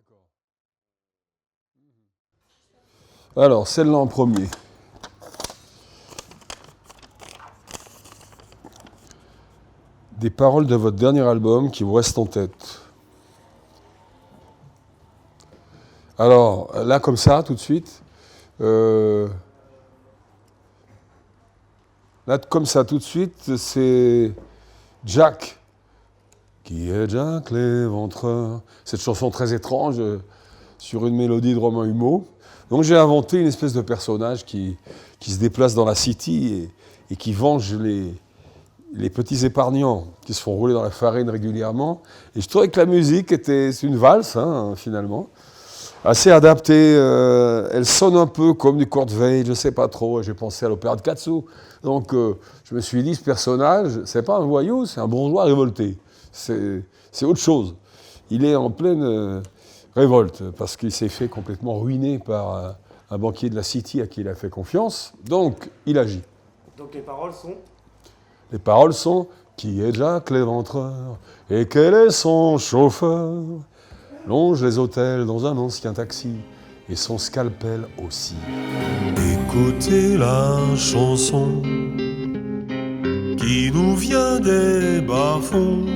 D'accord. Alors, celle-là en premier. Des paroles de votre dernier album qui vous restent en tête. Alors, là, comme ça, tout de suite. Là, comme ça, tout de suite, c'est Jack. Qui est Jack l'Éventreur? Cette chanson très étrange sur une mélodie de Romain Humeau. Donc j'ai inventé une espèce de personnage qui se déplace dans la city et qui venge les petits épargnants qui se font rouler dans la farine régulièrement. Et je trouvais que la musique c'est une valse, hein, finalement, assez adaptée. Elle sonne un peu comme du Kurt Weill, je ne sais pas trop. J'ai pensé à l'opéra de Katsu. Donc je me suis dit, ce personnage, c'est pas un voyou, c'est un bourgeois révolté. C'est autre chose. Il est en pleine révolte parce qu'il s'est fait complètement ruiner par un banquier de la City à qui il a fait confiance. Donc il agit. Donc les paroles sont Les paroles sont « Qui est Jack l'Éventreur et quel est son chauffeur ?» Longe les hôtels dans un ancien taxi et son scalpel aussi. Écoutez la chanson qui nous vient des bas-fonds,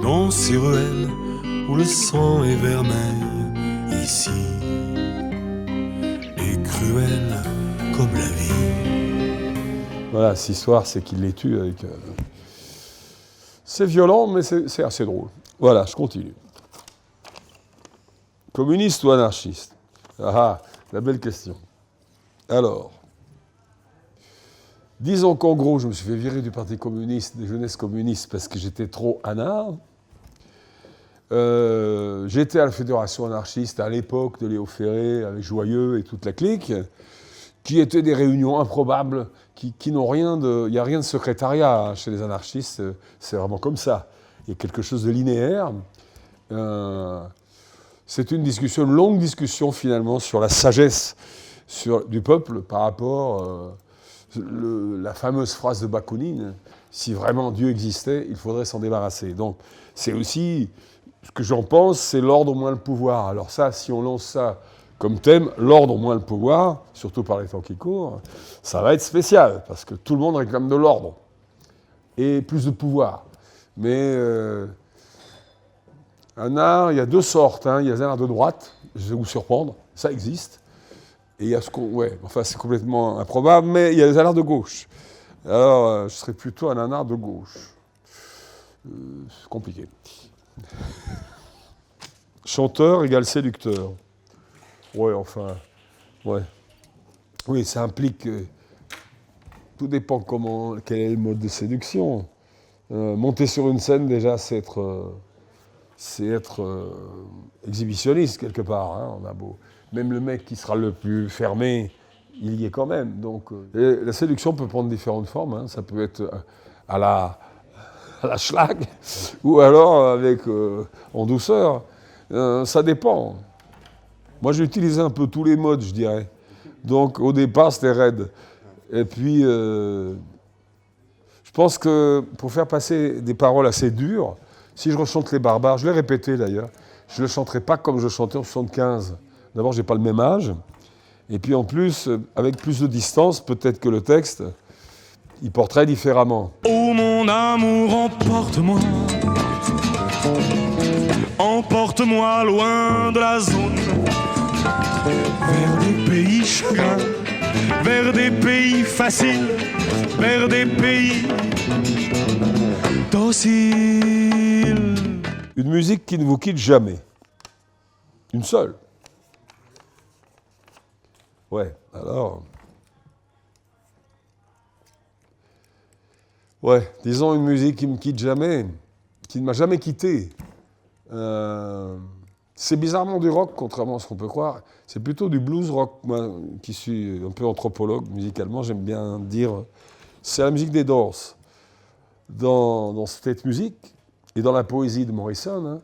dans ces ruelles où le sang est vermeil, ici, et cruel comme la vie. Voilà, cette histoire, c'est qu'il les tue avec... C'est violent, mais c'est assez drôle. Voilà, je continue. Communiste ou anarchiste? Ah, la belle question. Alors, disons qu'en gros, je me suis fait virer du Parti communiste, des jeunesses communistes, parce que j'étais trop anard. J'étais à la Fédération anarchiste à l'époque de Léo Ferré, avec Joyeux et toute la clique, qui étaient des réunions improbables, qui n'ont rien de... Il n'y a rien de secrétariat chez les anarchistes, c'est vraiment comme ça. Il y a quelque chose de linéaire. C'est une longue discussion finalement sur la sagesse du peuple par rapport la fameuse phrase de Bakounine, si vraiment Dieu existait, il faudrait s'en débarrasser. Donc c'est aussi, ce que j'en pense, c'est l'ordre moins le pouvoir. Alors ça, si on lance ça comme thème, l'ordre moins le pouvoir, surtout par les temps qui courent, ça va être spécial, parce que tout le monde réclame de l'ordre et plus de pouvoir. Mais un art, il y a deux sortes. Hein. Il y a un art de droite, je vais vous surprendre, ça existe. Et il y a ce qu'on... Ouais, enfin c'est complètement improbable, mais il y a les arts de gauche. Alors, je serais plutôt un art de gauche. C'est compliqué. Chanteur égale séducteur. Ouais, enfin... Ouais. Oui, ça implique... tout dépend quel est le mode de séduction. Monter sur une scène, déjà, c'est être exhibitionniste, quelque part. Hein. On a beau... Même le mec qui sera le plus fermé, il y est quand même. Donc, la séduction peut prendre différentes formes. Hein. Ça peut être à la schlag, ou alors en douceur. Ça dépend. Moi, j'ai utilisé un peu tous les modes, je dirais. Donc, au départ, c'était raide. Et puis, je pense que pour faire passer des paroles assez dures, si je rechante Les Barbares, je l'ai répété d'ailleurs, je ne le chanterai pas comme je chantais en 75. D'abord, je n'ai pas le même âge. Et puis en plus, avec plus de distance, peut-être que le texte, il porterait différemment. Oh mon amour, emporte-moi. Emporte-moi loin de la zone. Vers des pays chagrins, vers des pays faciles, vers des pays dociles. Une musique qui ne vous quitte jamais. Une seule. Ouais, alors... Ouais, disons une musique qui ne me quitte jamais, qui ne m'a jamais quitté. C'est bizarrement du rock, contrairement à ce qu'on peut croire. C'est plutôt du blues rock, moi, qui suis un peu anthropologue musicalement, j'aime bien dire. C'est la musique des Doors. Dans cette musique et dans la poésie de Morrison, hein,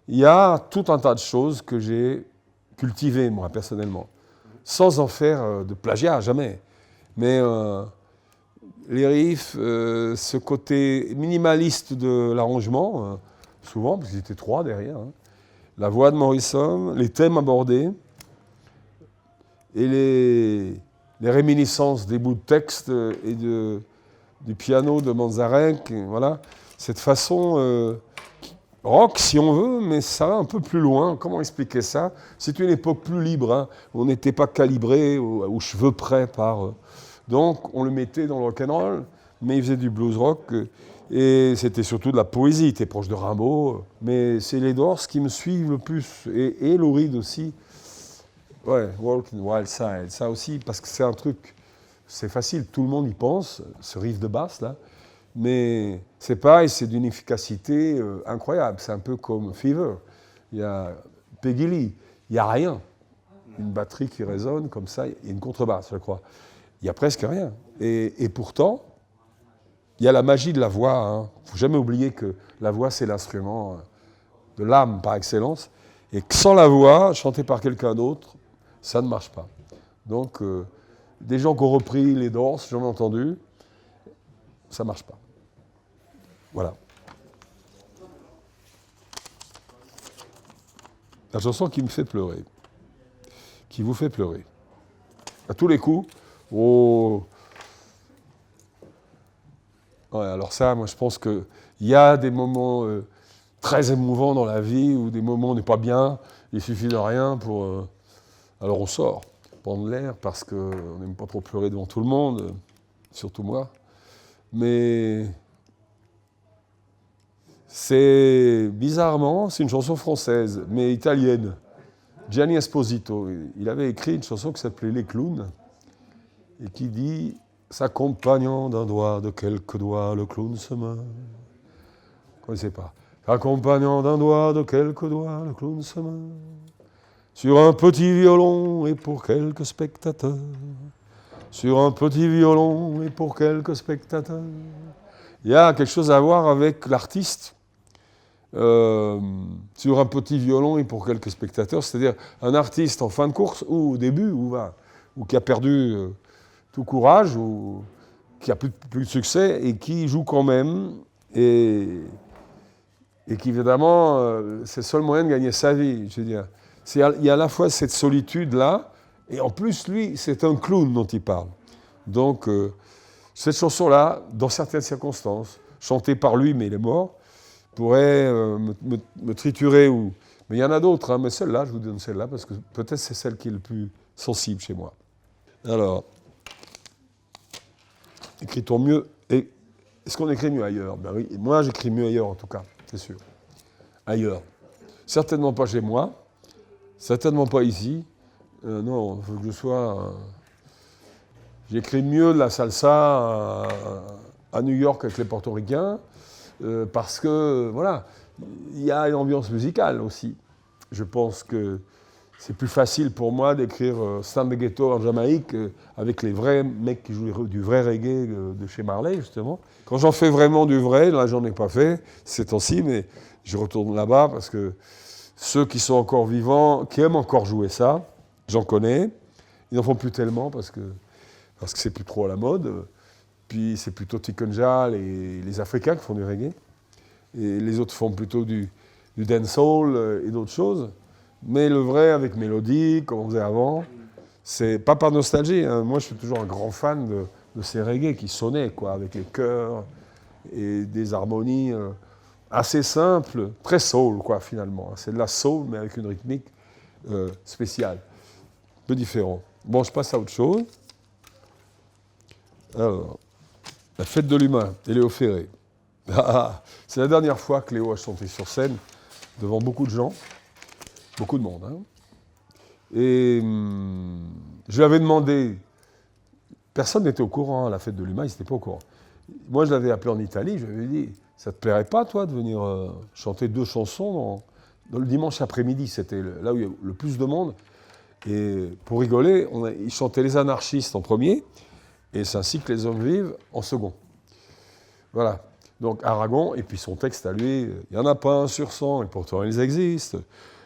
il y a tout un tas de choses que j'ai cultivées, moi, personnellement. Sans en faire de plagiat, jamais. Mais les riffs, ce côté minimaliste de l'arrangement, souvent, parce qu'ils étaient trois derrière, hein, la voix de Morrison, les thèmes abordés et les réminiscences des bouts de texte et du piano de Manzarek, voilà. Cette façon rock, si on veut, mais ça va un peu plus loin. Comment expliquer ça? C'est une époque plus libre, hein, où on n'était pas calibré aux cheveux près par... donc, on le mettait dans le rock'n'roll, mais il faisait du blues rock, et c'était surtout de la poésie. Il était proche de Rimbaud, mais c'est les Doors qui me suivent le plus, et Lou Reed aussi. Ouais, Walk in Wild Side, ça aussi, parce que c'est un truc, c'est facile, tout le monde y pense, ce riff de basse, là. Mais c'est pareil, c'est d'une efficacité incroyable. C'est un peu comme Fever. Il y a Peggy Lee, il n'y a rien. Une batterie qui résonne comme ça, et une contrebasse, je crois. Il n'y a presque rien. Et pourtant, il y a la magie de la voix. Il ne faut jamais oublier que la voix, c'est l'instrument de l'âme par excellence. Et que sans la voix, chantée par quelqu'un d'autre, ça ne marche pas. Donc, des gens qui ont repris les Doors, j'en ai entendu, ça ne marche pas. Voilà. La chanson qui me fait pleurer, qui vous fait pleurer. À tous les coups, oh. Ouais, alors ça, moi je pense qu'il y a des moments très émouvants dans la vie, ou des moments où on n'est pas bien, il suffit de rien pour... alors on sort, prendre l'air, parce qu'on n'aime pas trop pleurer devant tout le monde, surtout moi. Mais... c'est, bizarrement, c'est une chanson française, mais italienne. Gianni Esposito, il avait écrit une chanson qui s'appelait Les Clowns, et qui dit « S'accompagnant d'un doigt, de quelques doigts, le clown se meurt. » Vous ne connaissez pas. « S'accompagnant d'un doigt, de quelques doigts, le clown se meurt. Sur un petit violon et pour quelques spectateurs. Sur un petit violon et pour quelques spectateurs. » Il y a quelque chose à voir avec l'artiste. Sur un petit violon et pour quelques spectateurs, c'est-à-dire un artiste en fin de course ou au début, ou qui a perdu tout courage, ou qui a plus de succès et qui joue quand même, et qui évidemment, c'est le seul moyen de gagner sa vie. Je veux dire, il y a à la fois cette solitude-là, et en plus, lui, c'est un clown dont il parle. Donc, cette chanson-là, dans certaines circonstances, chantée par lui, mais il est mort, pourrait me triturer. Mais il y en a d'autres, hein, mais celle-là, je vous donne celle-là, parce que peut-être c'est celle qui est le plus sensible chez moi. Alors, écrit-on mieux, est-ce qu'on écrit mieux ailleurs? Ben oui, moi j'écris mieux ailleurs en tout cas, c'est sûr. Ailleurs. Certainement pas chez moi, certainement pas ici. Non, il faut que je sois... j'écris mieux de la salsa à New York avec les portoricains, parce que, voilà, il y a une ambiance musicale aussi. Je pense que c'est plus facile pour moi d'écrire Stan de Ghetto en Jamaïque avec les vrais mecs qui jouent du vrai reggae de chez Marley, justement. Quand j'en fais vraiment du vrai, là j'en ai pas fait ces temps-ci, mais je retourne là-bas parce que ceux qui sont encore vivants, qui aiment encore jouer ça, j'en connais. Ils n'en font plus tellement parce que c'est plus trop à la mode. Puis c'est plutôt Tikonja, les Africains qui font du reggae. Et les autres font plutôt du dancehall et d'autres choses. Mais le vrai, avec mélodie, comme on faisait avant, c'est pas par nostalgie. Hein. Moi, je suis toujours un grand fan de ces reggae qui sonnaient, quoi, avec les chœurs et des harmonies assez simples, très soul, quoi, finalement. C'est de la soul, mais avec une rythmique spéciale, un peu différent. Bon, je passe à autre chose. Alors, la fête de l'humain, et Léo Ferré. C'est la dernière fois que Léo a chanté sur scène devant beaucoup de gens. Beaucoup de monde. Hein. Et je lui avais demandé, personne n'était au courant à la fête de l'humain, ils n'étaient pas au courant. Moi, je l'avais appelé en Italie, je lui avais dit, ça ne te plairait pas, toi, de venir chanter 2 chansons dans le dimanche après-midi, c'était là où il y a le plus de monde. Et pour rigoler, il chantait Les Anarchistes en premier, et c'est ainsi que Les Hommes vivent en second. Voilà. Donc Aragon, et puis son texte à lui, il n'y en a pas un sur 100, et pourtant ils existent.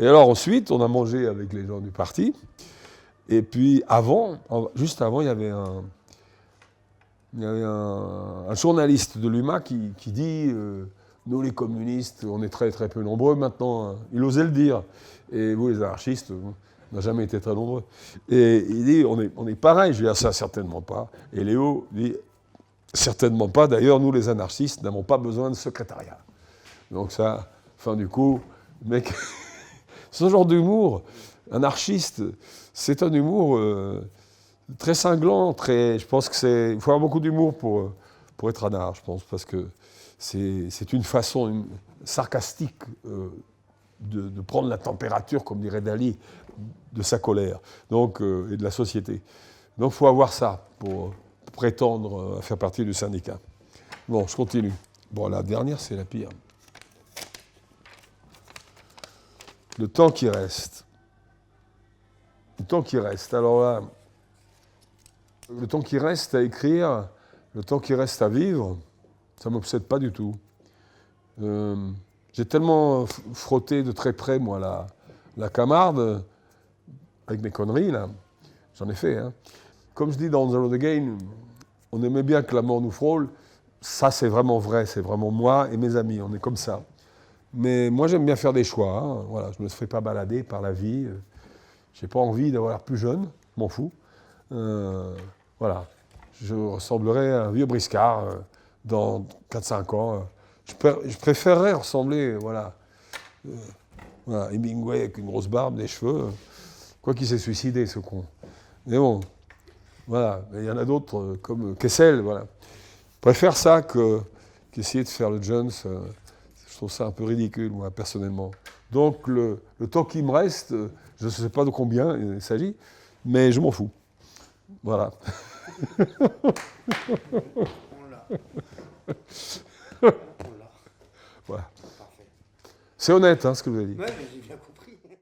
Et alors ensuite, on a mangé avec les gens du parti. Et puis juste avant, il y avait un journaliste de l'UMA qui dit nous les communistes, on est très très peu nombreux maintenant. Hein. Il osait le dire. Et vous les anarchistes, on n'a jamais été très nombreux. Et il dit, on est pareil. Je dis, ah, ça certainement pas. Et Léo dit, certainement pas. D'ailleurs, nous les anarchistes n'avons pas besoin de secrétariat. Donc ça, fin du coup, mec, ce genre d'humour anarchiste, c'est un humour très cinglant, je pense il faut avoir beaucoup d'humour pour être anard, je pense, parce que c'est une façon sarcastique de prendre la température, comme dirait Dali, de sa colère, donc, et de la société. Donc il faut avoir ça pour prétendre à faire partie du syndicat. Bon, je continue. Bon, la dernière, c'est la pire. Le temps qui reste. Le temps qui reste. Alors là, le temps qui reste à écrire, le temps qui reste à vivre, ça ne m'obsède pas du tout. J'ai tellement frotté de très près, moi, la Camarde, avec mes conneries, là. J'en ai fait, hein. Comme je dis dans The Road Again, on aimait bien que la mort nous frôle. Ça, c'est vraiment vrai. C'est vraiment moi et mes amis. On est comme ça. Mais moi, j'aime bien faire des choix. Hein. Voilà, je ne me fais pas balader par la vie. Je n'ai pas envie d'avoir l'air plus jeune. Je m'en fous. Voilà. Je ressemblerai à un vieux briscard dans 4-5 ans. Je préférerais ressembler, voilà, Hemingway avec une grosse barbe, des cheveux. Quoi qu'il s'est suicidé, ce con. Mais bon, voilà. Il y en a d'autres, comme Kessel, voilà. Je préfère ça qu'essayer de faire le Jones. Je trouve ça un peu ridicule, moi, personnellement. Donc, le temps qui me reste, je ne sais pas de combien il s'agit, mais je m'en fous. Voilà. On l'a. Voilà. C'est honnête, hein, ce que vous avez dit. Ouais, mais j'ai bien compris.